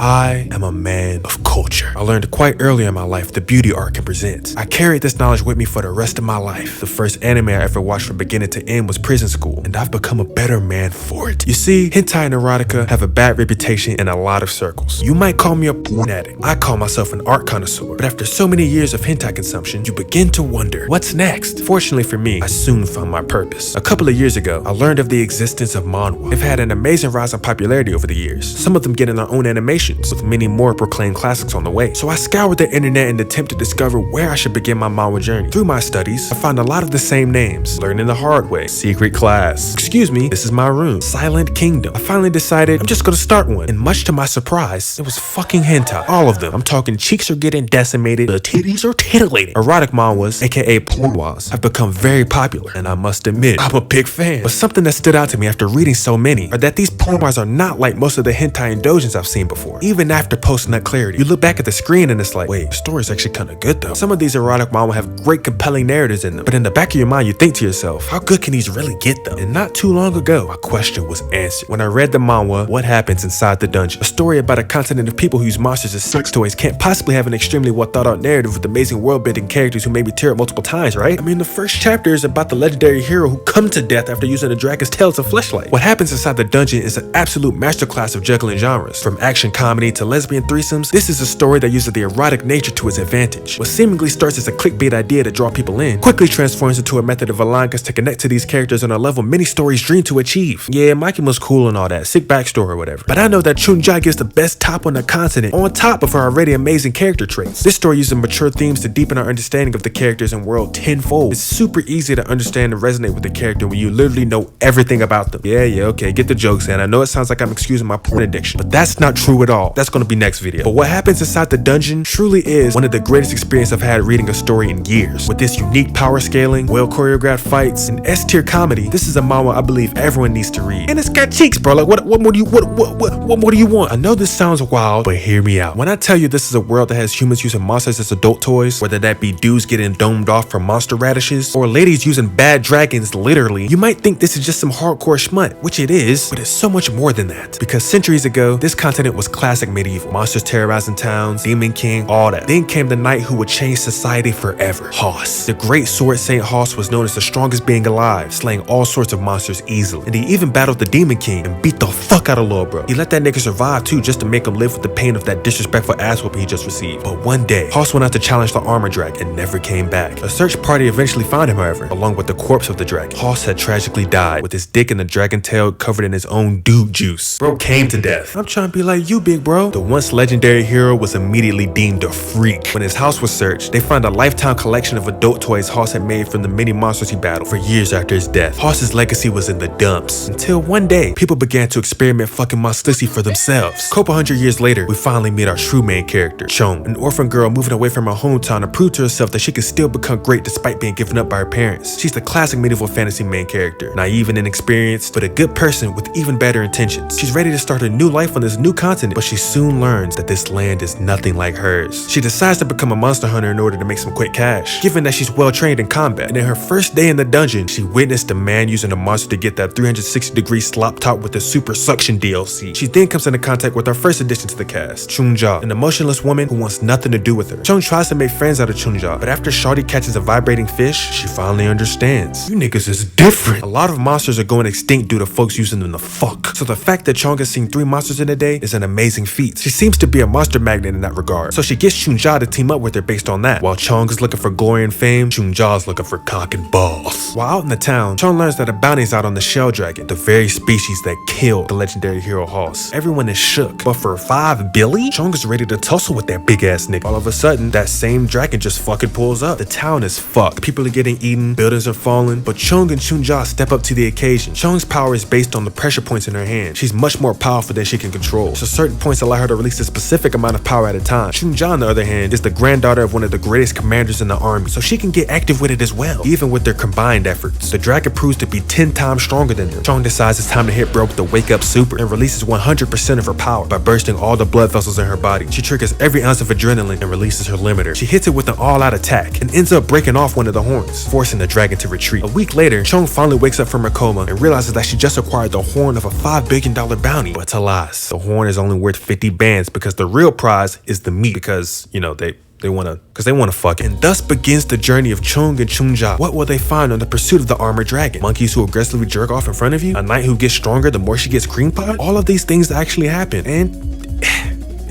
I am a man of culture. I learned quite early in my life the beauty art can present. I carried this knowledge with me for the rest of my life. The first anime I ever watched from beginning to end was Prison School, and I've become a better man for it. You see, hentai and erotica have a bad reputation in a lot of circles. You might call me a porn addict. I call myself an art connoisseur. But after so many years of hentai consumption, you begin to wonder, what's next? Fortunately for me, I soon found my purpose. A couple of years ago, I learned of the existence of manhwa. They've had an amazing rise in popularity over the years. Some of them getting their own animation, with many more proclaimed classics on the way. So I scoured the internet in an attempt to discover where I should begin my manhwa journey. Through my studies, I found a lot of the same names. Learning the hard way. Secret class. Excuse me, this is my room. Silent Kingdom. I finally decided I'm just gonna start one. And much to my surprise, it was fucking hentai. All of them. I'm talking cheeks are getting decimated, the titties are titillating. Erotic manhwas, aka pornwas, have become very popular. And I must admit, I'm a big fan. But something that stood out to me after reading so many are that these pornwas are not like most of the hentai indulgence I've seen before. Even after post-nut clarity, you look back at the screen and it's like, wait, the story's actually kinda good though. Some of these erotic manhwa have great compelling narratives in them, but in the back of your mind you think to yourself, how good can these really get though? And not too long ago, my question was answered. When I read the manhwa, What Happens Inside the Dungeon, a story about a continent of people who use monsters as sex toys can't possibly have an extremely well thought out narrative with amazing world-building characters who made me tear up multiple times, right? I mean, the first chapter is about the legendary hero who come to death after using a dragon's tail as a fleshlight. What Happens Inside the Dungeon is an absolute masterclass of juggling genres. From action comedy to lesbian threesomes, this is a story that uses the erotic nature to its advantage. What seemingly starts as a clickbait idea to draw people in, quickly transforms into a method of allowing us to connect to these characters on a level many stories dream to achieve. Yeah, Mikey was cool and all that, sick backstory or whatever. But I know that chun gives the best top on the continent, on top of her already amazing character traits. This story uses mature themes to deepen our understanding of the characters and world tenfold. It's super easy to understand and resonate with the character when you literally know everything about them. Yeah, okay, get the jokes, and I know it sounds like I'm excusing my porn addiction, but that's not true at all. That's gonna be next video. But What Happens Inside the Dungeon truly is one of the greatest experiences I've had reading a story in years. With this unique power scaling, well choreographed fights, and S-tier comedy, this is a manhwa I believe everyone needs to read. And it's got cheeks, bro. Like what more do you want? I know this sounds wild, but hear me out. When I tell you this is a world that has humans using monsters as adult toys, whether that be dudes getting domed off from monster radishes, or ladies using bad dragons literally, you might think this is just some hardcore schmutt, which it is, but it's so much more than that. Because centuries ago, this continent was classic medieval. Monsters terrorizing towns, Demon King, all that. Then came the knight who would change society forever. Hoss. The great sword Saint Hoss was known as the strongest being alive, slaying all sorts of monsters easily. And he even battled the Demon King and beat the fuck out of Lord Bro. He let that nigga survive too, just to make him live with the pain of that disrespectful ass whooping he just received. But one day, Hoss went out to challenge the armor dragon and never came back. A search party eventually found him, however, along with the corpse of the dragon. Hoss had tragically died, with his dick and the dragon tail covered in his own dude juice. Bro came to death. I'm trying to be like you, big bro. The once legendary hero was immediately deemed a freak. When his house was searched, they found a lifetime collection of adult toys Hoss had made from the many monsters he battled for years after his death. Hoss's legacy was in the dumps, until one day, people began to experiment fucking monstrosity for themselves. A couple hundred years later, we finally meet our true main character, Chun, an orphan girl moving away from her hometown to prove to herself that she can still become great despite being given up by her parents. She's the classic medieval fantasy main character, naive and inexperienced, but a good person with even better intentions. She's ready to start a new life on this new continent, but she soon learns that this land is nothing like hers. She decides to become a monster hunter in order to make some quick cash, given that she's well trained in combat. And in her first day in the dungeon, she witnessed a man using a monster to get that 360-degree slop top with the super suction DLC. She then comes into contact with our first addition to the cast, Chun-ja, an emotionless woman who wants nothing to do with her. Chun tries to make friends out of Chun-ja, but after Shawty catches a vibrating fish, she finally understands. You niggas is different. A lot of monsters are going extinct due to folks using them to fuck. So the fact that Chun has seen 3 monsters in a day is an amazing feat. She seems to be a monster magnet in that regard, so she gets Chun-ja to team up with her based on that. While Chun is looking for glory and fame, Chun-ja is looking for cock and balls. While out in the town, Chun learns that a bounty's out on the shell dragon, the very species that killed the legendary hero Hoss. Everyone is shook, but for 5 billy, Chun is ready to tussle with that big ass nigga. All of a sudden, that same dragon just fucking pulls up. The town is fucked. People are getting eaten, buildings are falling, but Chun and Chun-ja step up to the occasion. Chun's power is based on the pressure points in her hand. She's much more powerful than she can control, so certain points allow her to release a specific amount of power at a time. Chun-ja, on the other hand, is the granddaughter of one of the greatest commanders in the army, so she can get active with it as well. Even with their combined efforts, the dragon proves to be 10 times stronger than them. Chun decides it's time to hit bro with the wake up super and releases 100% of her power by bursting all the blood vessels in her body. She triggers every ounce of adrenaline and releases her limiter. She hits it with an all-out attack and ends up breaking off one of the horns, forcing the dragon to retreat. A week later, Chun finally wakes up from her coma and realizes that she just acquired the horn of a $5 billion bounty. But alas, the horn is only worth worth 50 bands because the real prize is the meat because, you know, they wanna fuck. And thus begins the journey of Chung and Chunja. What will they find on the pursuit of the armored dragon? Monkeys who aggressively jerk off in front of you? A knight who gets stronger the more she gets cream pie? All of these things actually happen, and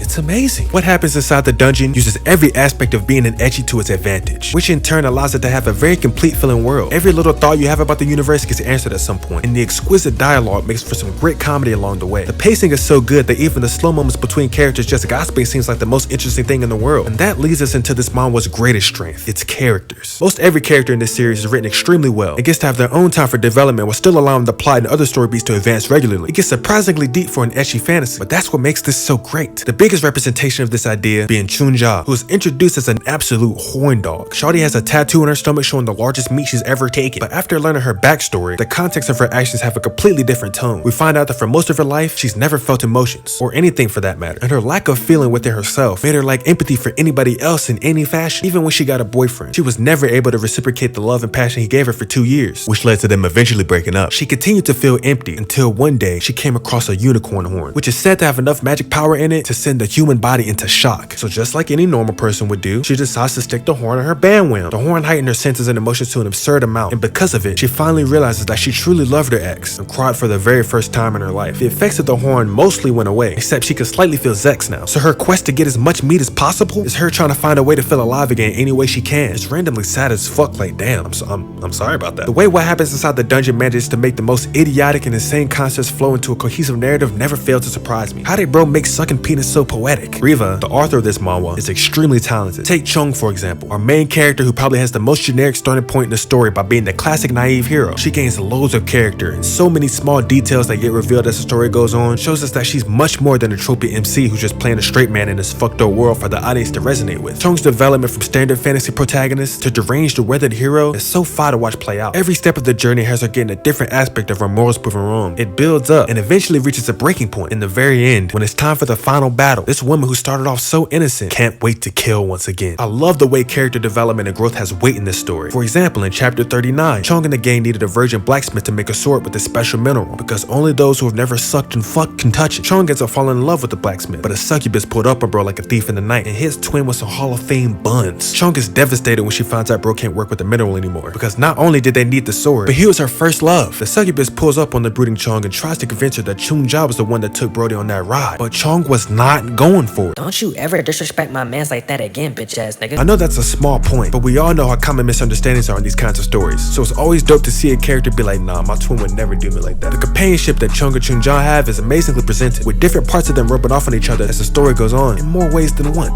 it's amazing. What happens inside the dungeon uses every aspect of being an ecchi to its advantage, which in turn allows it to have a very complete feeling world. Every little thought you have about the universe gets answered at some point, and the exquisite dialogue makes for some great comedy along the way. The pacing is so good that even the slow moments between characters just gossiping seems like the most interesting thing in the world. And that leads us into this manhwa's greatest strength, its characters. Most every character in this series is written extremely well and gets to have their own time for development while still allowing the plot and other story beats to advance regularly. It gets surprisingly deep for an ecchi fantasy, but that's what makes this so great. The biggest representation of this idea being Chunja, who is introduced as an absolute horn dog. Shawty has a tattoo on her stomach showing the largest meat she's ever taken, but after learning her backstory, the context of her actions have a completely different tone. We find out that for most of her life, she's never felt emotions, or anything for that matter, and her lack of feeling within herself made her lack empathy for anybody else in any fashion. Even when she got a boyfriend, she was never able to reciprocate the love and passion he gave her for 2 years, which led to them eventually breaking up. She continued to feel empty until one day she came across a unicorn horn, which is said to have enough magic power in it to send the human body into shock. So just like any normal person would do, she decides to stick the horn on her 𝑯𝑬𝑵𝑻. The horn heightened her senses and emotions to an absurd amount, and because of it, she finally realizes that she truly loved her ex and cried for the very first time in her life. The effects of the horn mostly went away, except she can slightly feel Zex now. So her quest to get as much meat as possible is her trying to find a way to feel alive again any way she can. It's randomly sad as fuck. Like, damn, I'm sorry about that. The way what happens inside the dungeon manages to make the most idiotic and insane concepts flow into a cohesive narrative never failed to surprise me. How did bro make sucking penis so poetic? 𝑯𝑬𝑵, the author of this manhwa, is extremely talented. Take Chung for example, our main character who probably has the most generic starting point in the story by being the classic naive hero. She gains loads of character, and so many small details that get revealed as the story goes on shows us that she's much more than a tropey MC who's just playing a straight man in this fucked up world for the audience to resonate with. Chung's development from standard fantasy protagonist to deranged or weathered hero is so fun to watch play out. Every step of the journey has her getting a different aspect of her morals proven wrong. It builds up and eventually reaches a breaking point in the very end when it's time for the final battle. This woman who started off so innocent can't wait to kill once again. I love the way character development and growth has weight in this story. For example, in chapter 39, Chung and the gang needed a virgin blacksmith to make a sword with a special mineral because only those who have never sucked and fucked can touch it. Chung ends up falling in love with the blacksmith, but a succubus pulled up on bro like a thief in the night and hits twin with some Hall of Fame buns. Chung is devastated when she finds out bro can't work with the mineral anymore because not only did they need the sword, but he was her first love. The succubus pulls up on the brooding Chung and tries to convince her that Chunja was the one that took Brody on that ride, but Chung was not going for it. Don't you ever disrespect my mans like that again, bitch ass nigga. I know that's a small point, but we all know how common misunderstandings are in these kinds of stories, so it's always dope to see a character be like, nah, my twin would never do me like that. The companionship that Chung and Chunja have is amazingly presented, with different parts of them rubbing off on each other as the story goes on in more ways than one.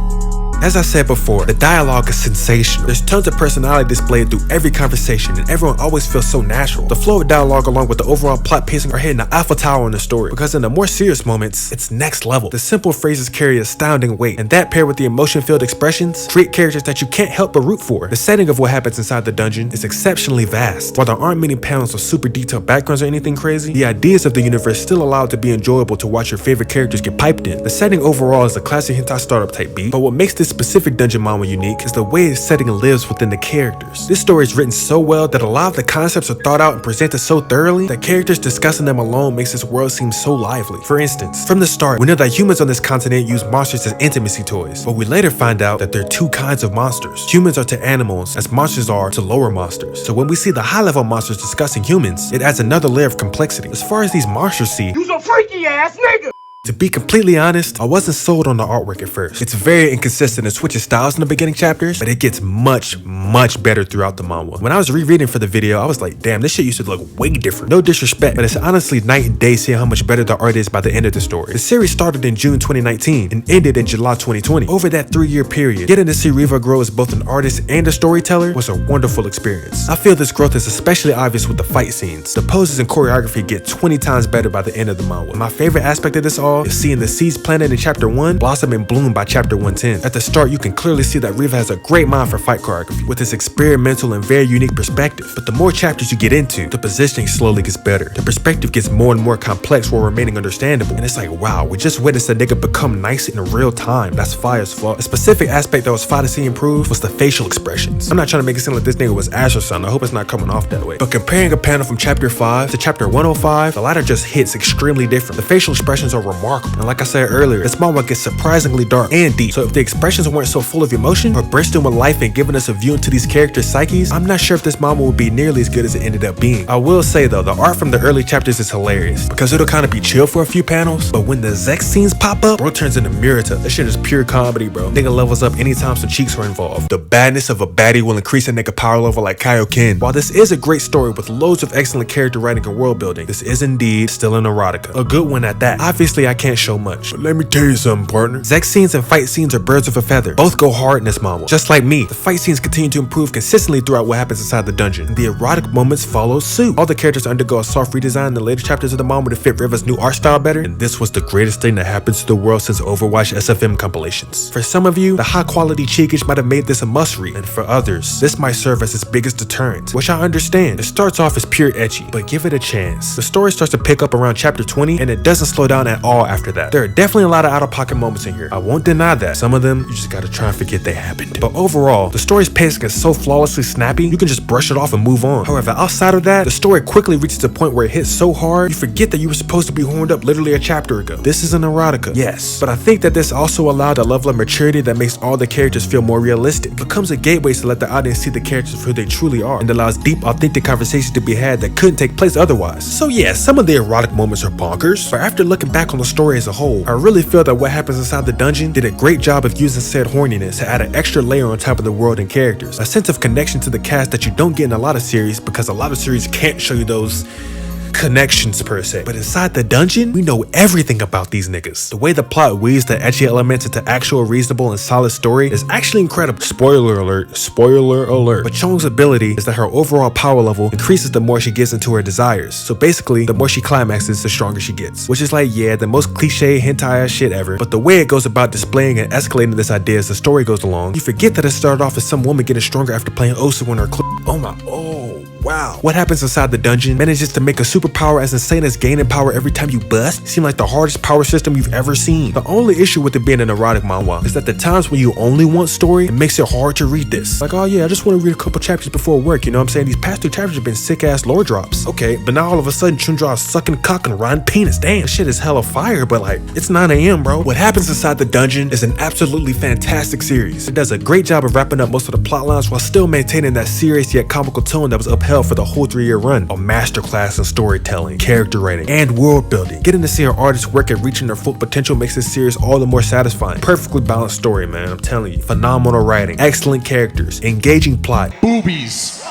As I said before, the dialogue is sensational. There's tons of personality displayed through every conversation, and everyone always feels so natural. The flow of dialogue along with the overall plot pacing are hitting the alpha tower in the story, because in the more serious moments, it's next level. The simple phrases carry astounding weight, and that paired with the emotion-filled expressions create characters that you can't help but root for. The setting of what happens inside the dungeon is exceptionally vast. While there aren't many panels of super detailed backgrounds or anything crazy, the ideas of the universe still allow it to be enjoyable to watch your favorite characters get piped in. The setting overall is a classic hentai startup type beat, but what makes this specific dungeon manhwa unique is the way its setting lives within the characters. This story is written so well that a lot of the concepts are thought out and presented so thoroughly that characters discussing them alone makes this world seem so lively. For instance, from the start, we know that humans on this continent use monsters as intimacy toys, but we later find out that there are two kinds of monsters. Humans are to animals as monsters are to lower monsters. So when we see the high-level monsters discussing humans, it adds another layer of complexity. As far as these monsters see, you's a freaky ass nigga! To be completely honest, I wasn't sold on the artwork at first. It's very inconsistent and switches styles in the beginning chapters, but it gets much better throughout the manhwa. When I was rereading for the video, I was like, damn, this shit used to look way different. No disrespect, but it's honestly night and day seeing how much better the art is by the end of the story. The series started in June 2019 and ended in July 2020. Over that 3-year period, getting to see 𝑯𝑬𝑵 grow as both an artist and a storyteller was a wonderful experience. I feel this growth is especially obvious with the fight scenes. The poses and choreography get 20 times better by the end of the manhwa. My favorite aspect of this all is seeing the seeds planted in chapter 1 blossom and bloom by chapter 110. At the start, you can clearly see that 𝑯𝑬𝑵 has a great mind for fight choreography with its experimental and very unique perspective. But the more chapters you get into, the positioning slowly gets better. The perspective gets more and more complex while remaining understandable. And it's like, wow, we just witnessed a nigga become nice in real time. That's fire as fuck. A specific aspect that was fire to see improve was the facial expressions. I'm not trying to make it seem like this nigga was Ash or something. I hope it's not coming off that way. But comparing a panel from chapter 5 to chapter 105, the latter just hits extremely different. The facial expressions are remarkable. And like I said earlier, this manga gets surprisingly dark and deep. So if the expressions weren't so full of emotion or bursting with life and giving us a view into these characters' psyches, I'm not sure if this manga would be nearly as good as it ended up being. I will say though, the art from the early chapters is hilarious because it'll kind of be chill for a few panels, but when the Zex scenes pop up, bro turns into Murata. That shit is pure comedy, bro. Nigga levels up anytime some cheeks are involved. The badness of a baddie will increase a nigga power level like Kaioken. While this is a great story with loads of excellent character writing and world building, this is indeed still an erotica. A good one at that. Obviously, I can't show much, but let me tell you something, partner. Zex scenes and fight scenes are birds of a feather. Both go hard in this manga. Just like me, the fight scenes continue to improve consistently throughout what happens inside the dungeon, and the erotic moments follow suit. All the characters undergo a soft redesign in the later chapters of the manga to fit Riva's new art style better, and this was the greatest thing that happens to the world since Overwatch SFM compilations. For some of you, the high quality cheekage might have made this a must read, and for others, this might serve as its biggest deterrent, which I understand. It starts off as pure ecchi, but give it a chance. The story starts to pick up around chapter 20, and it doesn't slow down at all after that. There are definitely a lot of out-of-pocket moments in here. I won't deny that. Some of them, you just gotta try and forget they happened. But overall, the story's pacing is so flawlessly snappy, you can just brush it off and move on. However, outside of that, the story quickly reaches a point where it hits so hard, you forget that you were supposed to be horned up literally a chapter ago. This is an erotica, yes, but I think that this also allowed a level of maturity that makes all the characters feel more realistic. It becomes a gateway to let the audience see the characters for who they truly are, and allows deep, authentic conversations to be had that couldn't take place otherwise. So yeah, some of the erotic moments are bonkers, but after looking back on the story as a whole, I really feel that what happens inside the dungeon did a great job of using said horniness to add an extra layer on top of the world and characters. A sense of connection to the cast that you don't get in a lot of series because a lot of series can't show you those connections per se. But inside the dungeon, we know everything about these niggas. The way the plot weaves the ecchi elements into actual reasonable and solid story is actually incredible. Spoiler alert, spoiler alert. But Chong's ability is that her overall power level increases the more she gets into her desires. So basically, the more she climaxes, the stronger she gets. Which is like, yeah, the most cliche hentai ass shit ever. But the way it goes about displaying and escalating this idea as the story goes along, you forget that it started off as some woman getting stronger after playing Osu in her wow. What happens inside the dungeon manages to make a superpower as insane as gaining power every time you bust seem like the hardest power system you've ever seen. The only issue with it being an erotic manhwa is that the times when you only want story, it makes it hard to read this. Like, oh yeah, I just want to read a couple chapters before work, you know what I'm saying? These past 2 chapters have been sick ass lore drops. Okay, but now all of a sudden Chun is sucking cock and riding penis. Damn, shit is hella fire, but like, it's 9 AM, bro. What happens inside the dungeon is an absolutely fantastic series. It does a great job of wrapping up most of the plot lines while still maintaining that serious yet comical tone that was upheld for the whole 3-year run. A masterclass in storytelling, character writing, and world building. Getting to see our artists work at reaching their full potential makes this series all the more satisfying. Perfectly balanced story, man, I'm telling you. Phenomenal writing, excellent characters, engaging plot, boobies.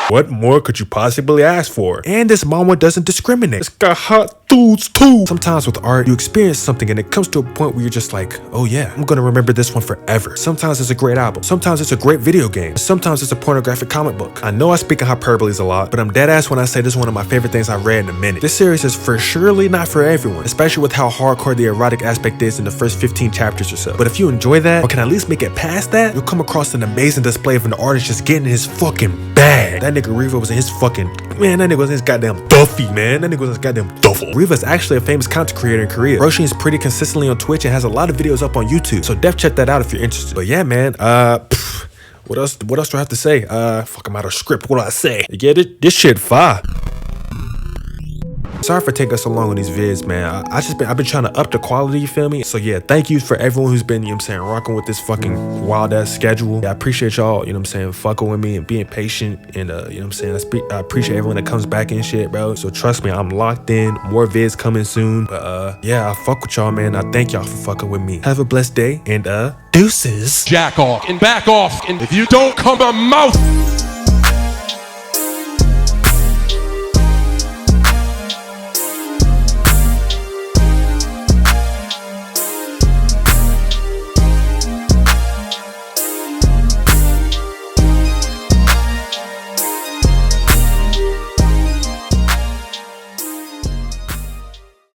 What more could you possibly ask for? And this manga doesn't discriminate. It's got hot dudes too. Sometimes with art, you experience something and it comes to a point where you're just like, oh yeah, I'm gonna remember this one forever. Sometimes it's a great album. Sometimes it's a great video game. Sometimes it's a pornographic comic book. I know I speak in hyperboles a lot, but I'm dead ass when I say this is one of my favorite things I've read in a minute. This series is for surely not for everyone, especially with how hardcore the erotic aspect is in the first 15 chapters or so. But if you enjoy that, or can at least make it past that, you'll come across an amazing display of an artist just getting his fucking bag. That nigga Riva was in his fucking, man, that nigga was in his goddamn duffy, man. That nigga was in his goddamn duffel. Riva is actually a famous content creator in Korea. Roshin is pretty consistently on Twitch and has a lot of videos up on YouTube, so def check that out if you're interested. But yeah, man, what else do I have to say? Fuck, I'm out of script. What do I say? You get it? This shit fire. Sorry for taking us so long on these vids, man. I've been trying to up the quality, you feel me? So yeah, thank you for everyone who's been, you know what I'm saying, rocking with this fucking wild ass schedule. Yeah, I appreciate y'all, you know what I'm saying, fucking with me and being patient, and you know what I'm saying, I appreciate everyone that comes back and shit, bro. So trust me, I'm locked in. More vids coming soon. But yeah, I fuck with y'all, man. I thank y'all for fucking with me. Have a blessed day, and deuces. Jack off and back off, and if you don't come my mouth.